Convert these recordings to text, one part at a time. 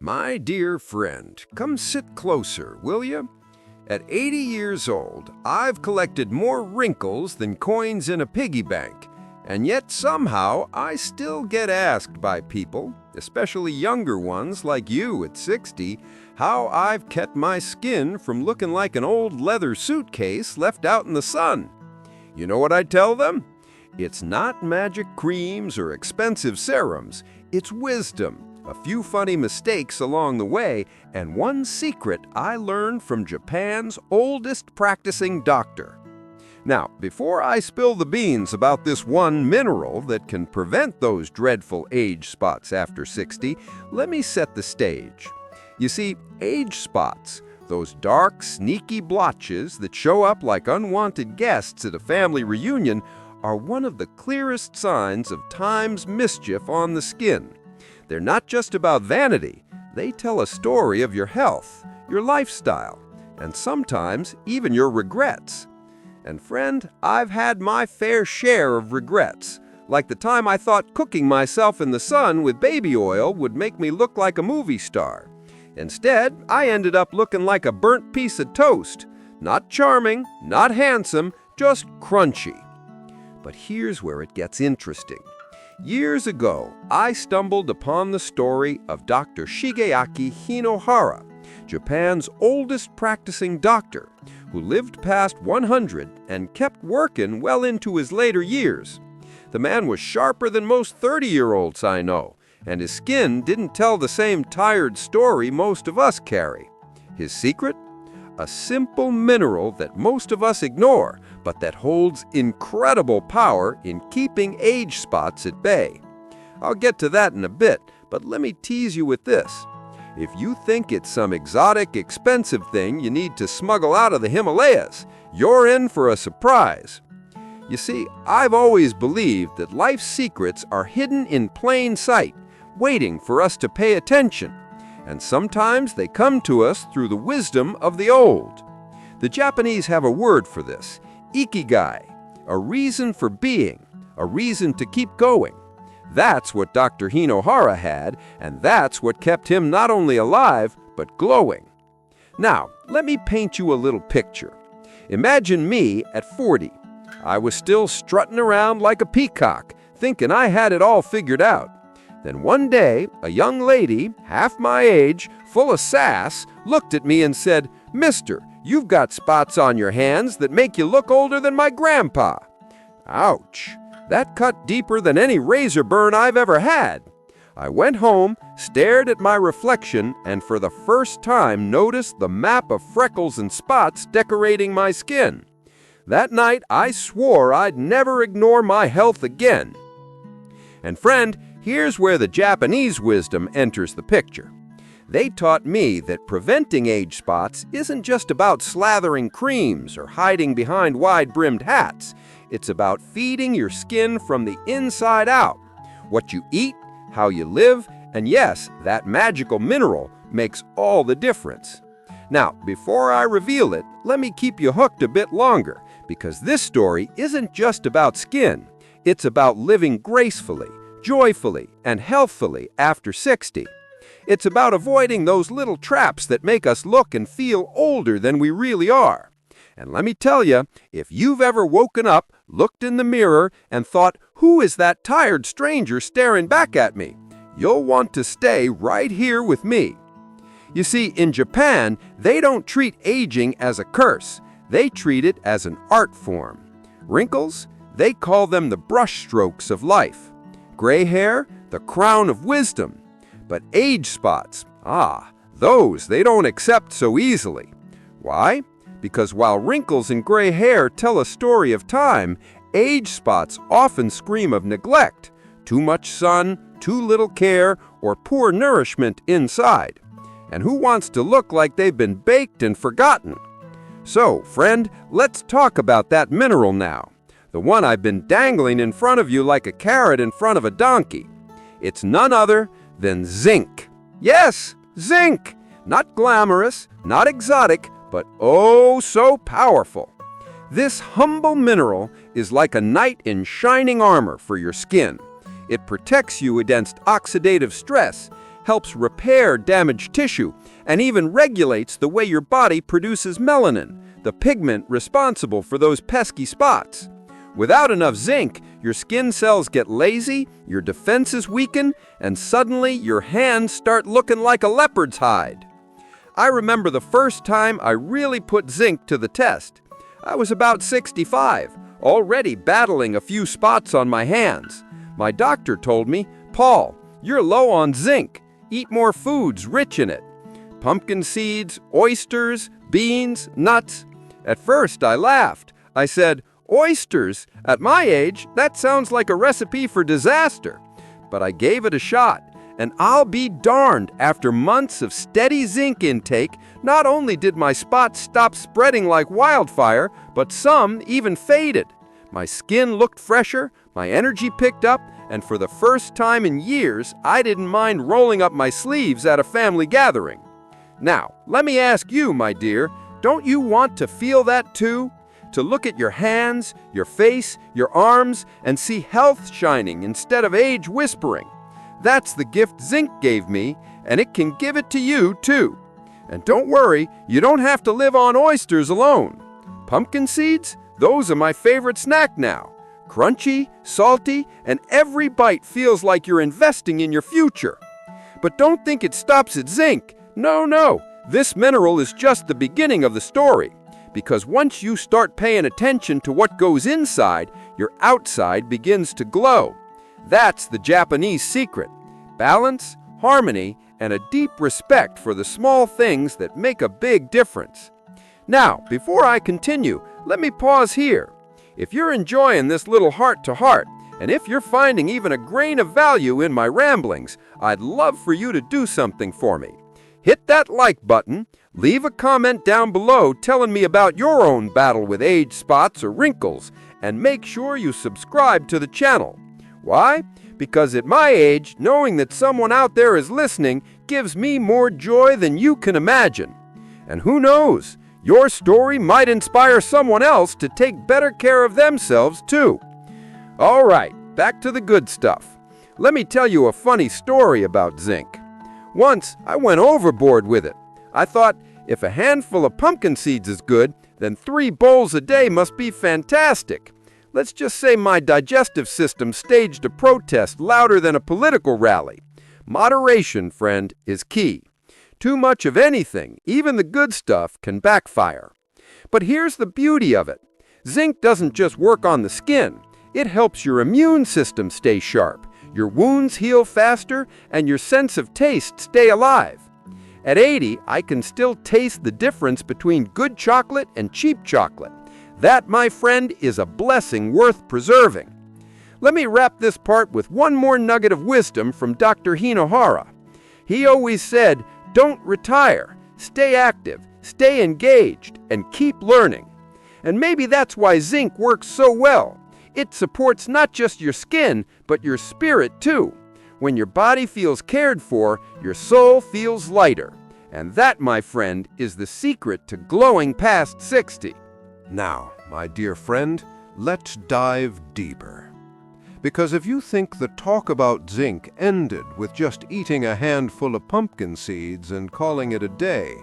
My dear friend, come sit closer, will you? At 80 years old, I've collected more wrinkles than coins in a piggy bank, and yet somehow I still get asked by people, especially younger ones like you at 60, how I've kept my skin from looking like an old leather suitcase left out in the sun. You know what I tell them? It's not magic creams or expensive serums, it's wisdom. A few funny mistakes along the way, and one secret I learned from Japan's oldest practicing doctor. Now, before I spill the beans about this one mineral that can prevent those dreadful age spots after 60, let me set the stage. You see, age spots, those dark, sneaky blotches that show up like unwanted guests at a family reunion, are one of the clearest signs of time's mischief on the skin. They're not just about vanity. They tell a story of your health, your lifestyle, and sometimes even your regrets. And friend, I've had my fair share of regrets, like the time I thought cooking myself in the sun with baby oil would make me look like a movie star. Instead, I ended up looking like a burnt piece of toast. Not charming, not handsome, just crunchy. But here's where it gets interesting. Years ago, I stumbled upon the story of Dr. Shigeaki Hinohara, Japan's oldest practicing doctor, who lived past 100 and kept working well into his later years. The man was sharper than most 30-year-olds I know, and his skin didn't tell the same tired story most of us carry. His secret? A simple mineral that most of us ignore, but that holds incredible power in keeping age spots at bay. I'll get to that in a bit, but let me tease you with this. If you think it's some exotic, expensive thing you need to smuggle out of the Himalayas, you're in for a surprise. You see, I've always believed that life's secrets are hidden in plain sight, waiting for us to pay attention. And sometimes they come to us through the wisdom of the old. The Japanese have a word for this, ikigai, a reason for being, a reason to keep going. That's what Dr. Hinohara had, and that's what kept him not only alive, but glowing. Now, let me paint you a little picture. Imagine me at 40. I was still strutting around like a peacock, thinking I had it all figured out. Then one day, a young lady, half my age, full of sass, looked at me and said, "Mister, you've got spots on your hands that make you look older than my grandpa." Ouch! That cut deeper than any razor burn I've ever had. I went home, stared at my reflection, and for the first time noticed the map of freckles and spots decorating my skin. That night, I swore I'd never ignore my health again. And friend, here's where the Japanese wisdom enters the picture. They taught me that preventing age spots isn't just about slathering creams or hiding behind wide-brimmed hats. It's about feeding your skin from the inside out. What you eat, how you live, and yes, that magical mineral makes all the difference. Now, before I reveal it, let me keep you hooked a bit longer, because this story isn't just about skin. It's about living gracefully, joyfully, and healthfully after 60. It's about avoiding those little traps that make us look and feel older than we really are. And let me tell you, if you've ever woken up, looked in the mirror, and thought, "Who is that tired stranger staring back at me?" you'll want to stay right here with me. You see, in Japan, they don't treat aging as a curse. They treat it as an art form. Wrinkles? They call them the brushstrokes of life. Gray hair, the crown of wisdom. But age spots, those they don't accept so easily. Why? Because while wrinkles and gray hair tell a story of time, age spots often scream of neglect, too much sun, too little care, or poor nourishment inside. And who wants to look like they've been baked and forgotten? So, friend, let's talk about that mineral now. The one I've been dangling in front of you like a carrot in front of a donkey. It's none other than zinc. Yes, zinc! Not glamorous, not exotic, but oh so powerful. This humble mineral is like a knight in shining armor for your skin. It protects you against oxidative stress, helps repair damaged tissue, and even regulates the way your body produces melanin, the pigment responsible for those pesky spots. Without enough zinc, your skin cells get lazy, your defenses weaken, and suddenly your hands start looking like a leopard's hide. I remember the first time I really put zinc to the test. I was about 65, already battling a few spots on my hands. My doctor told me, "Paul, you're low on zinc. Eat more foods rich in it. Pumpkin seeds, oysters, beans, nuts." At first, I laughed. I said, "Oysters? At my age, that sounds like a recipe for disaster." But I gave it a shot, and I'll be darned, after months of steady zinc intake, not only did my spots stop spreading like wildfire, but some even faded. My skin looked fresher, my energy picked up, and for the first time in years, I didn't mind rolling up my sleeves at a family gathering. Now, let me ask you, my dear, don't you want to feel that too? To look at your hands, your face, your arms, and see health shining instead of age whispering. That's the gift zinc gave me, and it can give it to you too. And don't worry, you don't have to live on oysters alone. Pumpkin seeds? Those are my favorite snack now. Crunchy, salty, and every bite feels like you're investing in your future. But don't think it stops at zinc. No. This mineral is just the beginning of the story. Because once you start paying attention to what goes inside, your outside begins to glow. That's the Japanese secret. Balance, harmony, and a deep respect for the small things that make a big difference. Now, before I continue, let me pause here. If you're enjoying this little heart-to-heart, and if you're finding even a grain of value in my ramblings, I'd love for you to do something for me. Hit that like button, leave a comment down below telling me about your own battle with age spots or wrinkles, and make sure you subscribe to the channel. Why? Because at my age, knowing that someone out there is listening gives me more joy than you can imagine. And who knows? Your story might inspire someone else to take better care of themselves too. All right, back to the good stuff. Let me tell you a funny story about zinc. Once, I went overboard with it. I thought, if a handful of pumpkin seeds is good, then 3 bowls a day must be fantastic. Let's just say my digestive system staged a protest louder than a political rally. Moderation, friend, is key. Too much of anything, even the good stuff, can backfire. But here's the beauty of it. Zinc doesn't just work on the skin. It helps your immune system stay sharp, your wounds heal faster, and your sense of taste stay alive. At 80, I can still taste the difference between good chocolate and cheap chocolate. That, my friend, is a blessing worth preserving. Let me wrap this part with one more nugget of wisdom from Dr. Hinohara. He always said, don't retire, stay active, stay engaged, and keep learning. And maybe that's why zinc works so well. It supports not just your skin, but your spirit too. When your body feels cared for, your soul feels lighter. And that, my friend, is the secret to glowing past 60. Now, my dear friend, let's dive deeper. Because if you think the talk about zinc ended with just eating a handful of pumpkin seeds and calling it a day,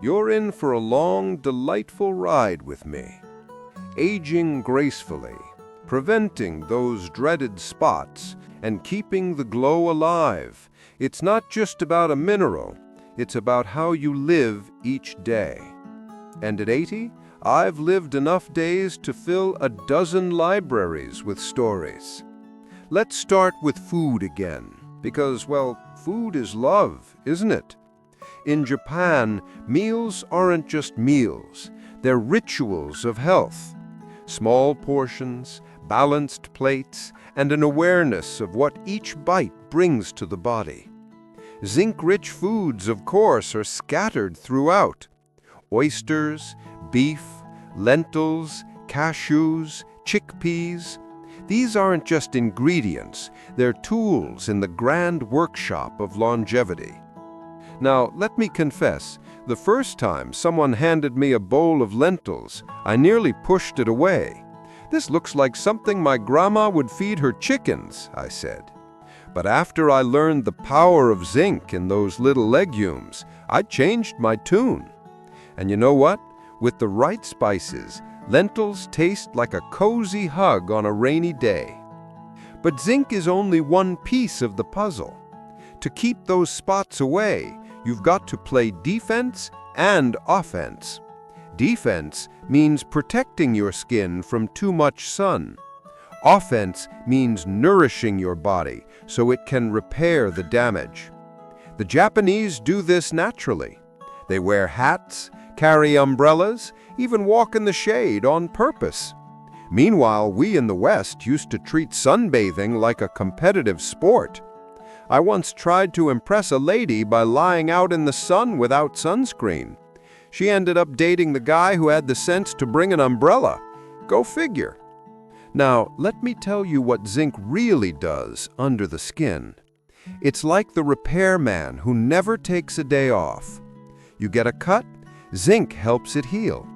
you're in for a long, delightful ride with me. Aging gracefully, preventing those dreaded spots, and keeping the glow alive. It's not just about a mineral, it's about how you live each day. And at 80, I've lived enough days to fill a dozen libraries with stories. Let's start with food again, because, well, food is love, isn't it? In Japan, meals aren't just meals, they're rituals of health. Small portions, balanced plates, and an awareness of what each bite brings to the body. Zinc-rich foods, of course, are scattered throughout. Oysters, beef, lentils, cashews, chickpeas. These aren't just ingredients, they're tools in the grand workshop of longevity. Now, let me confess, the first time someone handed me a bowl of lentils, I nearly pushed it away. "This looks like something my grandma would feed her chickens," I said. But after I learned the power of zinc in those little legumes, I changed my tune. And you know what? With the right spices, lentils taste like a cozy hug on a rainy day. But zinc is only one piece of the puzzle. To keep those spots away, you've got to play defense and offense. Defense means protecting your skin from too much sun. Offense means nourishing your body so it can repair the damage. The Japanese do this naturally. They wear hats, carry umbrellas, even walk in the shade on purpose. Meanwhile, we in the West used to treat sunbathing like a competitive sport. I once tried to impress a lady by lying out in the sun without sunscreen. She ended up dating the guy who had the sense to bring an umbrella. Go figure. Now, let me tell you what zinc really does under the skin. It's like the repairman who never takes a day off. You get a cut, zinc helps it heal.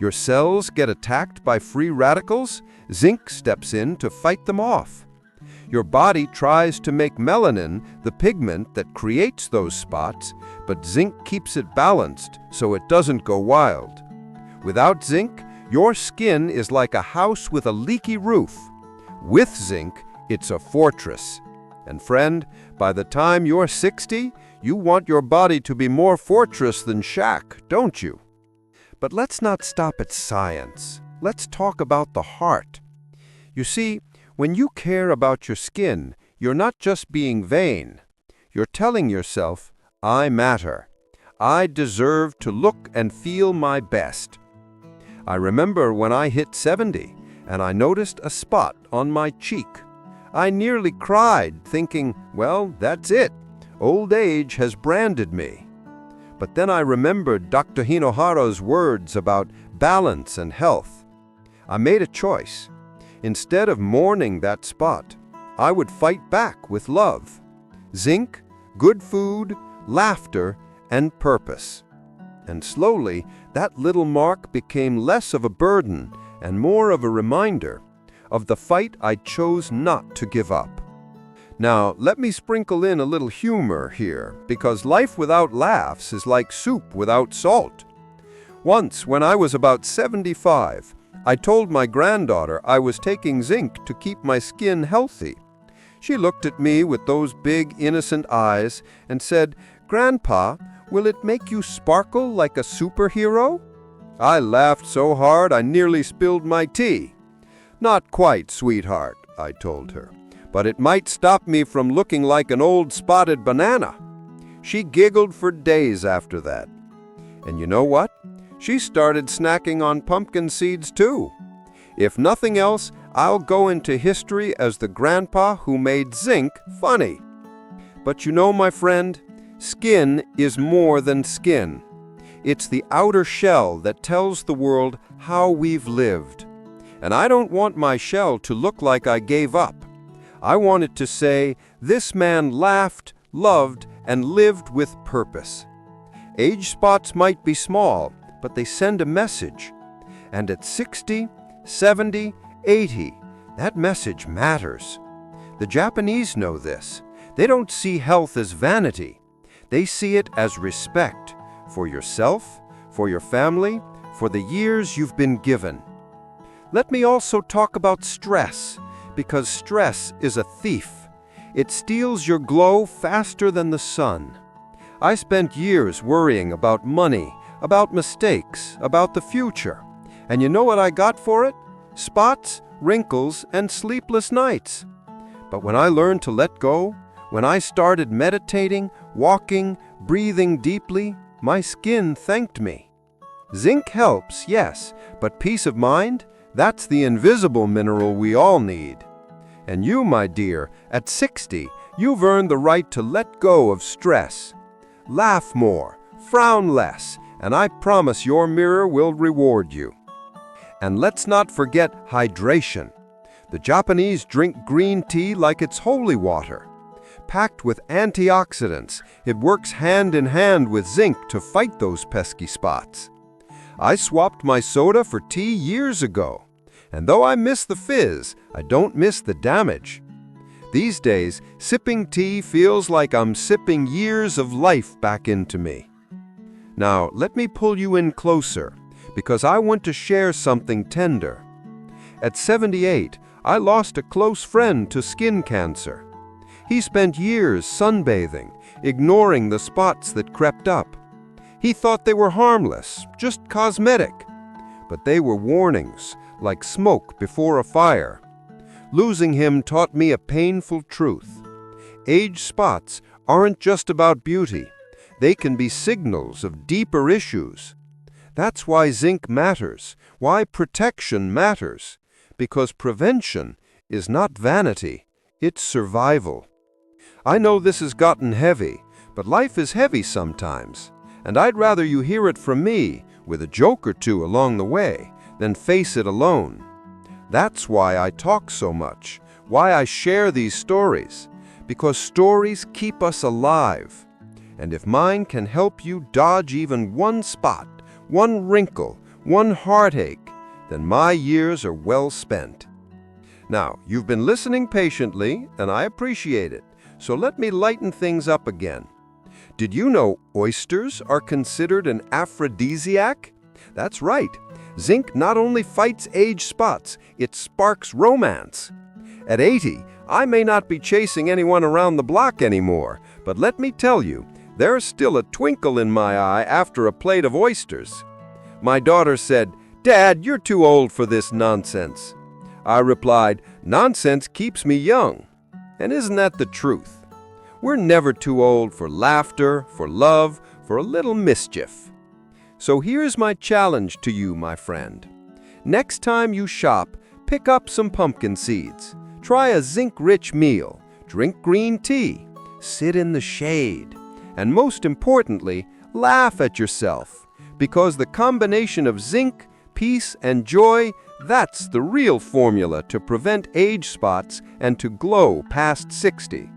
Your cells get attacked by free radicals, zinc steps in to fight them off. Your body tries to make melanin, the pigment that creates those spots, but zinc keeps it balanced so it doesn't go wild. Without zinc, your skin is like a house with a leaky roof. With zinc, it's a fortress. And friend, by the time you're 60, you want your body to be more fortress than shack, don't you? But let's not stop at science. Let's talk about the heart. You see, when you care about your skin, you're not just being vain. You're telling yourself, I matter. I deserve to look and feel my best. I remember when I hit 70 and I noticed a spot on my cheek. I nearly cried, thinking, well, that's it. Old age has branded me. But then I remembered Dr. Hinohara's words about balance and health. I made a choice. Instead of mourning that spot, I would fight back with love. Zinc, good food, laughter, and purpose. And slowly, that little mark became less of a burden and more of a reminder of the fight I chose not to give up. Now, let me sprinkle in a little humor here, because life without laughs is like soup without salt. Once, when I was about 75, I told my granddaughter I was taking zinc to keep my skin healthy. She looked at me with those big, innocent eyes and said, "Grandpa, will it make you sparkle like a superhero?" I laughed so hard I nearly spilled my tea. "Not quite, sweetheart," I told her, "but it might stop me from looking like an old spotted banana." She giggled for days after that. And you know what? She started snacking on pumpkin seeds too. If nothing else, I'll go into history as the grandpa who made zinc funny. But you know, my friend, skin is more than skin. It's the outer shell that tells the world how we've lived. And I don't want my shell to look like I gave up. I want it to say, this man laughed, loved, and lived with purpose. Age spots might be small, but they send a message. And at 60, 70, 80, that message matters. The Japanese know this. They don't see health as vanity. They see it as respect for yourself, for your family, for the years you've been given. Let me also talk about stress, because stress is a thief. It steals your glow faster than the sun. I spent years worrying about money, about mistakes, about the future. And you know what I got for it? Spots, wrinkles, and sleepless nights. But when I learned to let go, when I started meditating, walking, breathing deeply, my skin thanked me. Zinc helps, yes, but peace of mind, that's the invisible mineral we all need. And you, my dear, at 60, you've earned the right to let go of stress. Laugh more, frown less, and I promise your mirror will reward you. And let's not forget hydration. The Japanese drink green tea like it's holy water. Packed with antioxidants, it works hand in hand with zinc to fight those pesky spots. I swapped my soda for tea years ago, and though I miss the fizz, I don't miss the damage. These days, sipping tea feels like I'm sipping years of life back into me. Now, let me pull you in closer, because I want to share something tender. At 78, I lost a close friend to skin cancer. He spent years sunbathing, ignoring the spots that crept up. He thought they were harmless, just cosmetic. But they were warnings, like smoke before a fire. Losing him taught me a painful truth. Age spots aren't just about beauty. They can be signals of deeper issues. That's why zinc matters, why protection matters. Because prevention is not vanity, it's survival. I know this has gotten heavy, but life is heavy sometimes. And I'd rather you hear it from me, with a joke or two along the way, than face it alone. That's why I talk so much, why I share these stories, because stories keep us alive. And if mine can help you dodge even one spot, one wrinkle, one heartache, then my years are well spent. Now, you've been listening patiently, and I appreciate it, so let me lighten things up again. Did you know oysters are considered an aphrodisiac? That's right. Zinc not only fights age spots, it sparks romance. At 80, I may not be chasing anyone around the block anymore, but let me tell you, there's still a twinkle in my eye after a plate of oysters. My daughter said, "Dad, you're too old for this nonsense." I replied, "Nonsense keeps me young." And isn't that the truth? We're never too old for laughter, for love, for a little mischief. So here's my challenge to you, my friend. Next time you shop, pick up some pumpkin seeds. Try a zinc-rich meal. Drink green tea. Sit in the shade. And most importantly, laugh at yourself. Because the combination of zinc, peace, and joy, that's the real formula to prevent age spots and to glow past 60.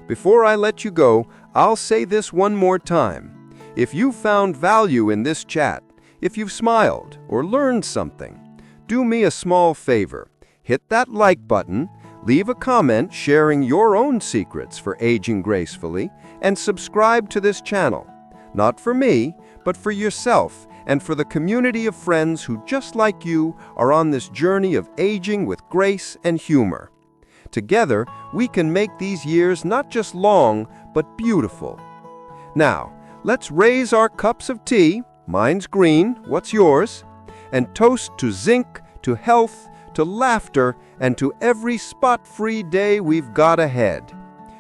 Before I let you go, I'll say this one more time. If you found value in this chat, if you've smiled or learned something, do me a small favor. Hit that like button, leave a comment sharing your own secrets for aging gracefully, and subscribe to this channel. Not for me, but for yourself and for the community of friends who, just like you, are on this journey of aging with grace and humor. Together, we can make these years not just long, but beautiful. Now, let's raise our cups of tea, mine's green, what's yours? And toast to zinc, to health, to laughter, and to every spot-free day we've got ahead.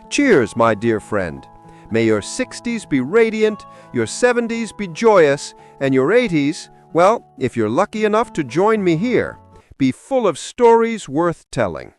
Cheers, my dear friend. May your 60s be radiant, your 70s be joyous, and your 80s, well, if you're lucky enough to join me here, be full of stories worth telling.